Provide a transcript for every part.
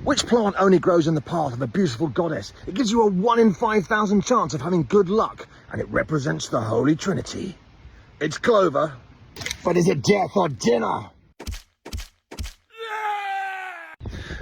Which plant only grows in the path of a beautiful goddess? It gives you a 1 in 5,000 chance of having good luck, and it represents the Holy Trinity. It's clover. But is it death or dinner?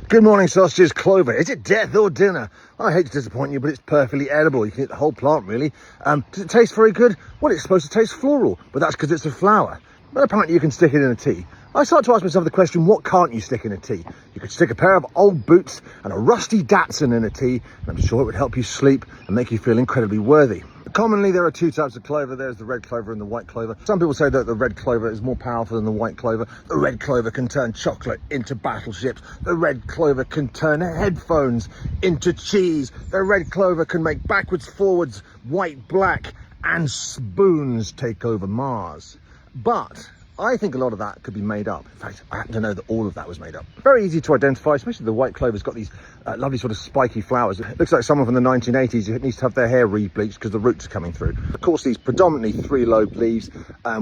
Good morning, sausages. Clover. Is it death or dinner? I hate to disappoint you, but it's perfectly edible. You can eat the whole plant, really. Does it taste very good? Well, it's supposed to taste floral, but that's because it's a flower. But apparently you can stick it in a tea. I start to ask myself the question, what can't you stick in a tea? You could stick a pair of old boots and a rusty Datsun in a tea, and I'm sure it would help you sleep and make you feel incredibly worthy. Commonly, there are two types of clover. There's the red clover and the white clover. Some people say that the red clover is more powerful than the white clover. The red clover can turn chocolate into battleships. The red clover can turn headphones into cheese. The red clover can make backwards, forwards, white, black, and spoons take over Mars. But I think a lot of that could be made up. In fact, I happen to know that all of that was made up. Very easy to identify, especially the white clover's got these lovely sort of spiky flowers. It looks like someone from the 1980s who needs to have their hair re-bleached because the roots are coming through. Of course, these predominantly three-lobed leaves,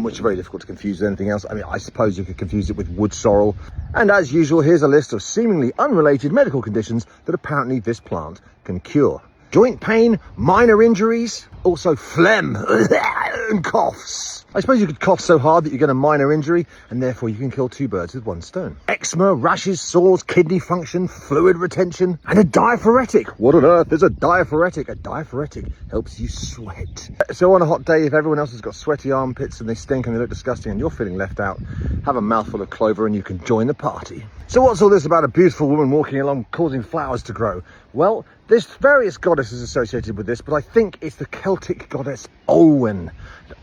which are very difficult to confuse with anything else. I mean, I suppose you could confuse it with wood sorrel. And as usual, here's a list of seemingly unrelated medical conditions that apparently this plant can cure. Joint pain, minor injuries, also phlegm and coughs. I suppose you could cough so hard that you get a minor injury, and therefore you can kill two birds with one stone. Eczema, rashes, sores, kidney function, fluid retention, and a diaphoretic. What on earth is a diaphoretic? A diaphoretic helps you sweat. So on a hot day, if everyone else has got sweaty armpits and they stink and they look disgusting and you're feeling left out, have a mouthful of clover and you can join the party. So what's all this about a beautiful woman walking along causing flowers to grow? Well, there's various goddesses associated with this, but I think it's the Celtic goddess Olwen.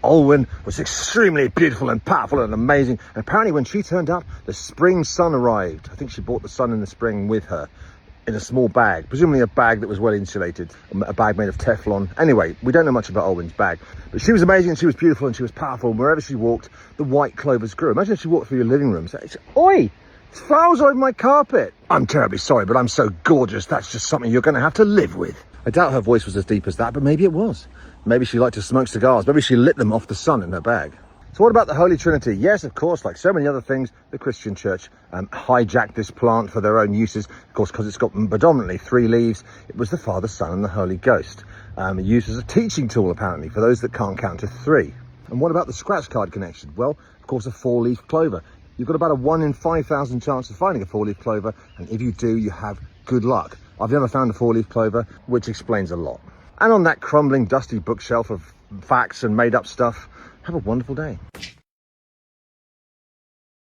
Olwen was extremely beautiful and powerful and amazing. And apparently when she turned up, the spring sun arrived. I think she brought the sun in the spring with her in a small bag, presumably a bag that was well insulated, a bag made of Teflon. Anyway, we don't know much about Olwen's bag, but she was amazing and she was beautiful and she was powerful. And wherever she walked, the white clovers grew. Imagine if she walked through your living room. Say, oi! It's flowers on my carpet. I'm terribly sorry, but I'm so gorgeous. That's just something you're going to have to live with. I doubt her voice was as deep as that, but maybe it was. Maybe she liked to smoke cigars. Maybe she lit them off the sun in her bag. So what about the Holy Trinity? Yes, of course, like so many other things, the Christian church hijacked this plant for their own uses. Of course, because it's got predominantly three leaves, it was the Father, Son, and the Holy Ghost. Used as a teaching tool, apparently, for those that can't count to three. And what about the scratch card connection? Well, of course, a four-leaf clover. You've got about a 1 in 5,000 chance of finding a four-leaf clover, and if you do, you have good luck. I've never found a four-leaf clover, which explains a lot. And on that crumbling, dusty bookshelf of facts and made-up stuff, have a wonderful day.